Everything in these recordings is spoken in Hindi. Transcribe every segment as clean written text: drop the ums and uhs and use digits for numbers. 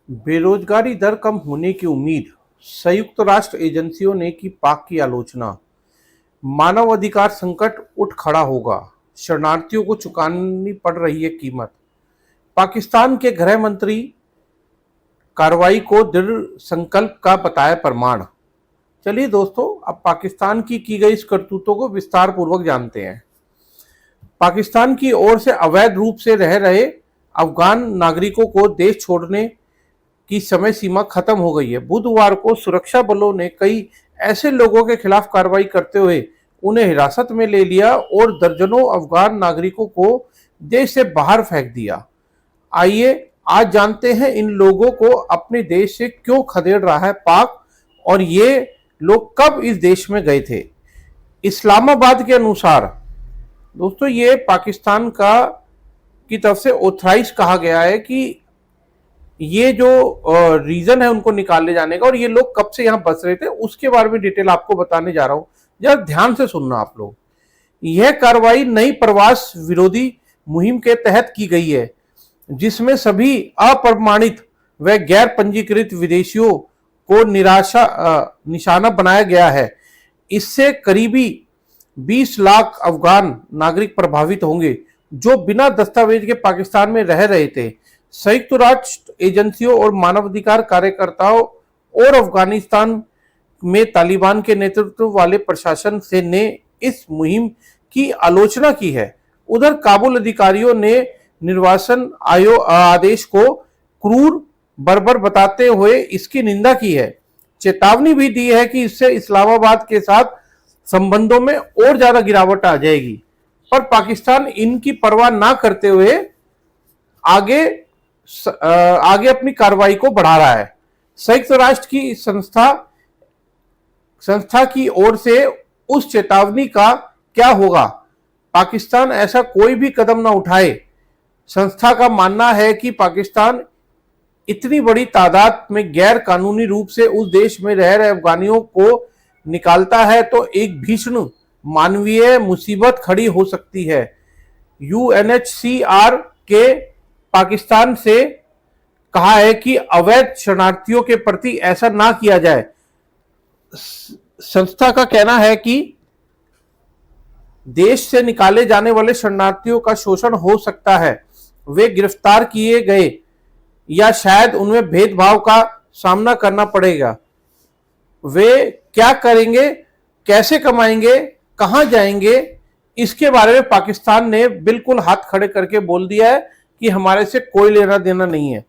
बेरोजगारी दर कम होने की उम्मीद, संयुक्त राष्ट्र एजेंसियों ने की पाक की आलोचना। मानवाधिकार संकट उठ खड़ा होगा, शरणार्थियों को चुकानी पड़ रही है कीमत। पाकिस्तान के गृह मंत्री कार्रवाई को दृढ़ संकल्प का बताया प्रमाण। चलिए दोस्तों, अब पाकिस्तान की गई इस करतूतों को विस्तार पूर्वक जानते हैं। पाकिस्तान की ओर से अवैध रूप से रह रहे अफगान नागरिकों को देश छोड़ने की समय सीमा खत्म हो गई है। बुधवार को सुरक्षा बलों ने कई ऐसे लोगों के खिलाफ कार्रवाई करते हुए उन्हें हिरासत में ले लिया और दर्जनों अफगान नागरिकों को देश से बाहर फेंक दिया। आइए आज जानते हैं इन लोगों को अपने देश से क्यों खदेड़ रहा है पाक, और ये लोग कब इस देश में गए थे। इस्लामाबाद के अनुसार दोस्तों, ये पाकिस्तान की तरफ से ऑथराइज कहा गया है कि ये जो रीजन है उनको निकाले जाने का, और ये लोग कब से यहाँ बस रहे थे उसके बारे में डिटेल आपको बताने जा रहा हूं। जरा ध्यान से सुनना आप लोग। यह कार्रवाई नई प्रवास विरोधी मुहिम के तहत की गई है, जिसमें सभी अप्रमाणित व गैर पंजीकृत विदेशियों को निशाना बनाया गया है। इससे करीबी 20 लाख अफगान नागरिक प्रभावित होंगे जो बिना दस्तावेज के पाकिस्तान में रह रहे थे। संयुक्त राष्ट्र एजेंसियों और मानवाधिकार कार्यकर्ताओं और अफगानिस्तान में तालिबान के नेतृत्व वाले प्रशासन से ने इस मुहिम की आलोचना की है। उधर काबुल अधिकारियों ने निर्वासन आदेश को क्रूर बर्बर बताते हुए इसकी निंदा की है। चेतावनी भी दी है कि इससे इस्लामाबाद के साथ संबंधों में और ज्यादा गिरावट आ जाएगी। पर पाकिस्तान इनकी परवाह ना करते हुए आगे अपनी कार्रवाई को बढ़ा रहा है। संयुक्त राष्ट्र की संस्था की ओर से उस चेतावनी का क्या होगा? पाकिस्तान ऐसा कोई भी कदम ना उठाए। संस्था का मानना है कि पाकिस्तान इतनी बड़ी तादाद में गैर कानूनी रूप से उस देश में रह रहे अफगानियों को निकालता है तो एक भीषण मानवीय मुसीबत खड़ी हो सकती है। यूएनएचसीआर के पाकिस्तान से कहा है कि अवैध शरणार्थियों के प्रति ऐसा ना किया जाए। संस्था का कहना है कि देश से निकाले जाने वाले शरणार्थियों का शोषण हो सकता है, वे गिरफ्तार किए गए या शायद उनमें भेदभाव का सामना करना पड़ेगा। वे क्या करेंगे, कैसे कमाएंगे, कहां जाएंगे, इसके बारे में पाकिस्तान ने बिल्कुल हाथ खड़े करके बोल दिया है कि हमारे से कोई लेना देना नहीं है।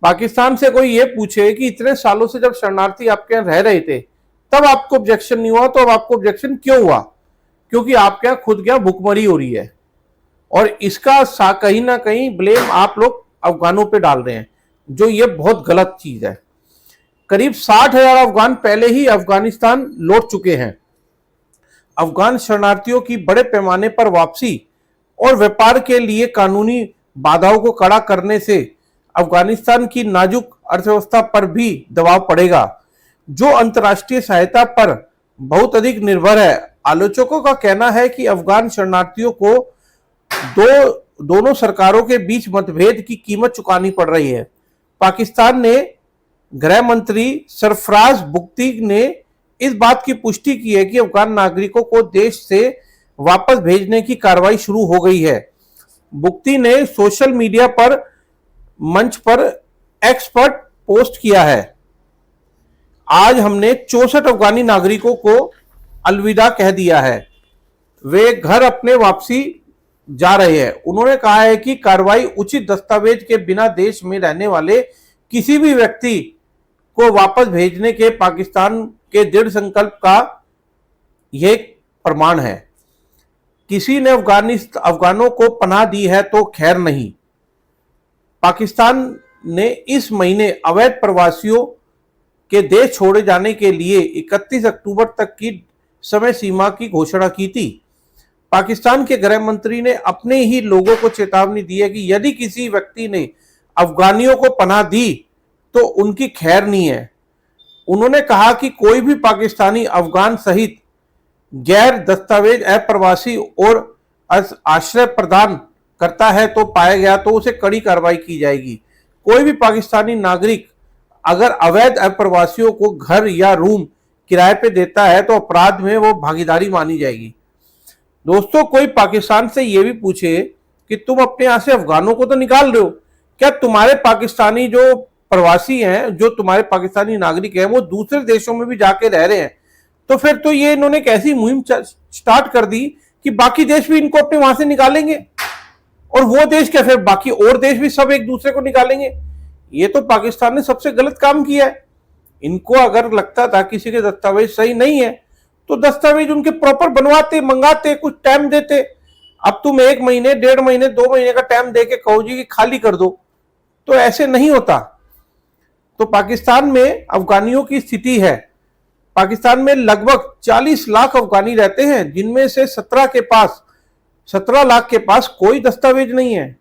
पाकिस्तान से कोई ये पूछे कि इतने सालों से जब शरणार्थी आपके यहाँ रह रहे थे तब आपको ऑब्जेक्शन नहीं हुआ, तो अब आपको ऑब्जेक्शन क्यों हुआ? क्योंकि आपके यहाँ खुद क्या भुखमरी हो रही है, और इसका कहीं ना कहीं ब्लेम आप लोग अफगानों पे डाल रहे हैं, जो ये बहुत गलत चीज है। करीब 60,000 अफगान पहले ही अफगानिस्तान लौट चुके हैं। अफगान शरणार्थियों की बड़े पैमाने पर वापसी और व्यापार के लिए कानूनी बाधाओं को कड़ा करने से अफगानिस्तान की नाजुक अर्थव्यवस्था पर भी दबाव पड़ेगा, जो अंतर्राष्ट्रीय सहायता पर बहुत अधिक निर्भर है। आलोचकों का कहना है कि अफगान शरणार्थियों को दोनों सरकारों के बीच मतभेद की कीमत चुकानी पड़ रही है। पाकिस्तान ने गृह मंत्री सरफराज बुगटी ने इस बात की पुष्टि की है कि अफगान नागरिकों को देश से वापस भेजने की कार्रवाई शुरू हो गई है। बुगटी ने सोशल मीडिया पर मंच पर एक्सपर्ट पोस्ट किया है। आज हमने 64 अफगानी नागरिकों को अलविदा कह दिया है, वे घर अपने वापसी जा रहे हैं। उन्होंने कहा है कि कार्रवाई उचित दस्तावेज के बिना देश में रहने वाले किसी भी व्यक्ति को वापस भेजने के पाकिस्तान के दृढ़ संकल्प का यह प्रमाण है। किसी ने अफगानों को पनाह दी है तो खैर नहीं। पाकिस्तान ने इस महीने अवैध प्रवासियों के देश छोड़े जाने के लिए 31 अक्टूबर तक की समय सीमा की घोषणा की थी। पाकिस्तान के गृह मंत्री ने अपने ही लोगों को चेतावनी दी है कि यदि किसी व्यक्ति ने अफगानियों को पनाह दी तो उनकी खैर नहीं है। उन्होंने कहा कि कोई भी पाकिस्तानी अफगान सहित गैर दस्तावेज अप्रवासी और आश्रय प्रदान करता है तो पाया गया तो उसे कड़ी कार्रवाई की जाएगी। कोई भी पाकिस्तानी नागरिक अगर अवैध अप्रवासियों को घर या रूम किराए पे देता है तो अपराध में वो भागीदारी मानी जाएगी। दोस्तों, कोई पाकिस्तान से ये भी पूछे कि तुम अपने यहां से अफगानों को तो निकाल रहे हो, क्या तुम्हारे पाकिस्तानी जो प्रवासी हैं, जो तुम्हारे पाकिस्तानी नागरिक हैं, वो दूसरे देशों में भी जाके रह रहे हैं? तो फिर तो ये इन्होंने एक ऐसी मुहिम स्टार्ट कर दी कि बाकी देश भी इनको अपने वहां से निकालेंगे, और वो देश क्या, फिर बाकी और देश भी सब एक दूसरे को निकालेंगे। ये तो पाकिस्तान ने सबसे गलत काम किया है। इनको अगर लगता था किसी के दस्तावेज सही नहीं है तो दस्तावेज उनके प्रॉपर बनवाते, मंगाते, कुछ टाइम देते। अब तुम 1 महीने, 1.5 महीने, 2 महीने का टाइम दे के कहो जी कि खाली कर दो, तो ऐसे नहीं होता। तो पाकिस्तान में अफगानियों की स्थिति है, पाकिस्तान में लगभग 40 लाख अफगानी रहते हैं, जिनमें से 17 लाख के पास कोई दस्तावेज नहीं है।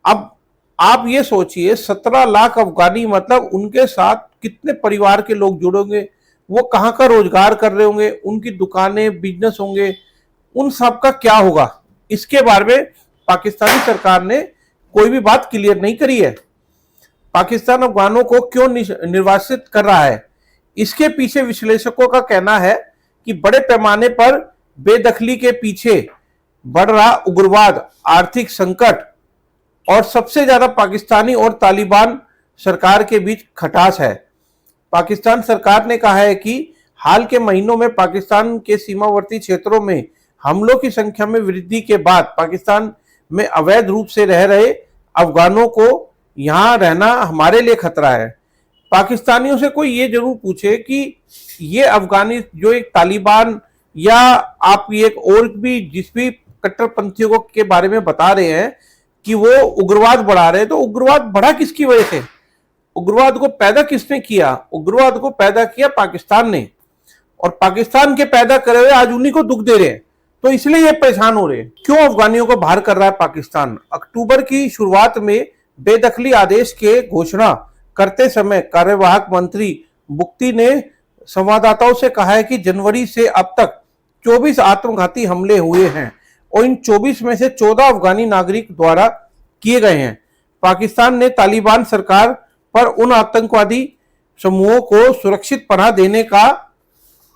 अब आप ये सोचिए, 17 लाख अफगानी मतलब उनके साथ कितने परिवार के लोग जुड़ेंगे, वो कहाँ का रोजगार कर रहे होंगे, उनकी दुकानें, बिजनेस होंगे, उन सब का क्या होगा, इसके बारे में पाकिस्तानी सरकार ने कोई भी बात क्लियर नहीं करी है। पाकिस्तान अफगानों को क्यों निर्वासित कर रहा है, इसके पीछे विश्लेषकों का कहना है कि बड़े पैमाने पर बेदखली के पीछे बढ़ रहा उग्रवाद, आर्थिक संकट और सबसे ज्यादा पाकिस्तानी और तालिबान सरकार के बीच खटास है। पाकिस्तान सरकार ने कहा है कि हाल के महीनों में पाकिस्तान के सीमावर्ती क्षेत्रों में हमलों की संख्या में वृद्धि के बाद पाकिस्तान में अवैध रूप से रह रहे अफगानों को यहां रहना हमारे लिए खतरा है। पाकिस्तानियों से कोई ये जरूर पूछे कि ये अफगानी जो एक तालिबान या आप ये और भी जिस भी कट्टरपंथियों के बारे में बता रहे हैं कि वो उग्रवाद बढ़ा रहे हैं, तो उग्रवाद बढ़ा किसकी वजह से? उग्रवाद को पैदा किसने किया? उग्रवाद को पैदा किया पाकिस्तान ने, और पाकिस्तान के पैदा करे हुए आज उन्हीं को दुख दे रहे हैं, तो इसलिए ये परेशान हो रहे हैं। क्यों अफगानियों को बाहर कर रहा है पाकिस्तान? अक्टूबर की शुरुआत में बेदखली आदेश के घोषणा करते समय कार्यवाहक मंत्री बुख्ती ने संवाददाताओं से कहा है कि जनवरी से अब तक 24 आत्मघाती हमले हुए हैं और इन 24 में से 14 अफगानी नागरिक द्वारा किए गए हैं। पाकिस्तान ने तालिबान सरकार पर उन आतंकवादी समूहों को सुरक्षित पनाह देने का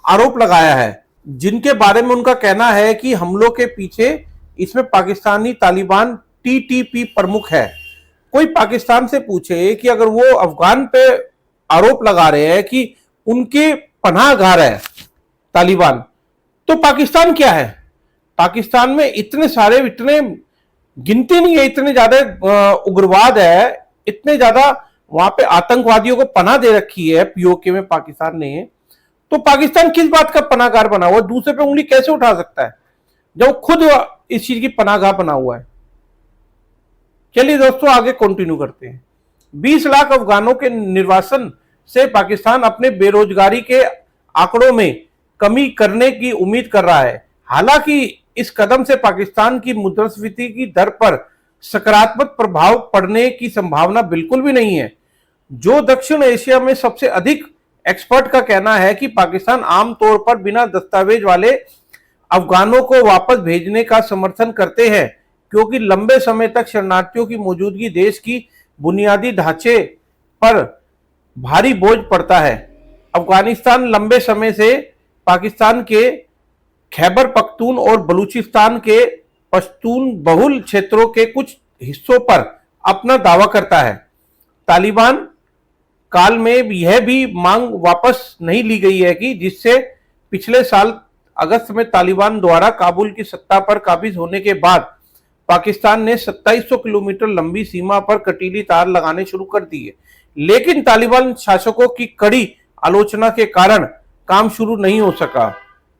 आरोप लगाया है जिनके बारे में उनका कहना है कि हमलों के पीछे इसमें पाकिस्तानी तालिबान टीटीपी प्रमुख है। कोई पाकिस्तान से पूछे कि अगर वो अफगान पे आरोप लगा रहे हैं कि उनके पनाहगार है तालिबान, तो पाकिस्तान क्या है? पाकिस्तान में इतने सारे, इतने गिनती नहीं है, इतने ज्यादा उग्रवाद है, इतने ज्यादा वहां पे आतंकवादियों को पनाह दे रखी है पीओके में पाकिस्तान ने। तो पाकिस्तान किस बात का पनाहगार बना हुआ? दूसरे पे उंगली कैसे उठा सकता है जब खुद इस चीज की पनाहगाह बना हुआ है? चलिए दोस्तों, आगे कंटिन्यू करते हैं। 20 लाख अफगानों के निर्वासन से पाकिस्तान अपने बेरोजगारी के आंकड़ों में कमी करने की उम्मीद कर रहा है। हालांकि इस कदम से पाकिस्तान की मुद्रास्फीति की दर पर सकारात्मक प्रभाव पड़ने की संभावना बिल्कुल भी नहीं है। जो दक्षिण एशिया में सबसे अधिक एक्सपर्ट का कहना है कि पाकिस्तान आमतौर पर बिना दस्तावेज वाले अफगानों को वापस भेजने का समर्थन करते हैं, क्योंकि लंबे समय तक शरणार्थियों की मौजूदगी देश की बुनियादी ढांचे पर भारी बोझ पड़ता है। अफगानिस्तान लंबे समय से पाकिस्तान के खैबर पख्तून और बलूचिस्तान के पश्तून बहुल क्षेत्रों के कुछ हिस्सों पर अपना दावा करता है। तालिबान काल में यह भी मांग वापस नहीं ली गई है कि जिससे पिछले साल अगस्त में तालिबान द्वारा काबुल की सत्ता पर काबिज होने के बाद पाकिस्तान ने 2700 किलोमीटर लंबी सीमा पर कटीली तार लगाने शुरू कर दी है, लेकिन तालिबान शासकों की कड़ी आलोचना के कारण काम शुरू नहीं हो सका।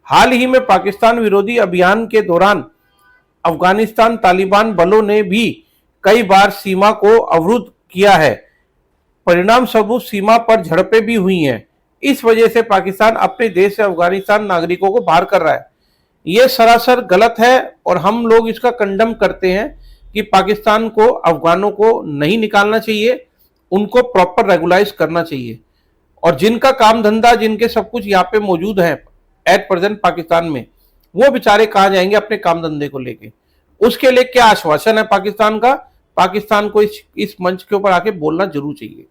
हाल ही में पाकिस्तान विरोधी अभियान के दौरान अफगानिस्तान तालिबान बलों ने भी कई बार सीमा को अवरुद्ध किया है। परिणाम स्वरूप सीमा पर झड़पें भी हुई हैं। इस वजह से पाकिस्तान अपने देश से अफगानिस्तान नागरिकों को बाहर कर रहा है। यह सरासर गलत है और हम लोग इसका कंडम करते हैं कि पाकिस्तान को अफगानों को नहीं निकालना चाहिए, उनको प्रॉपर रेगुलाइज करना चाहिए। और जिनका काम धंधा, जिनके सब कुछ यहाँ पे मौजूद है एट प्रेजेंट पाकिस्तान में, वो बेचारे कहाँ जाएंगे अपने काम धंधे को लेके? उसके लिए क्या आश्वासन है पाकिस्तान का? पाकिस्तान को इस मंच के ऊपर आके बोलना जरूर चाहिए।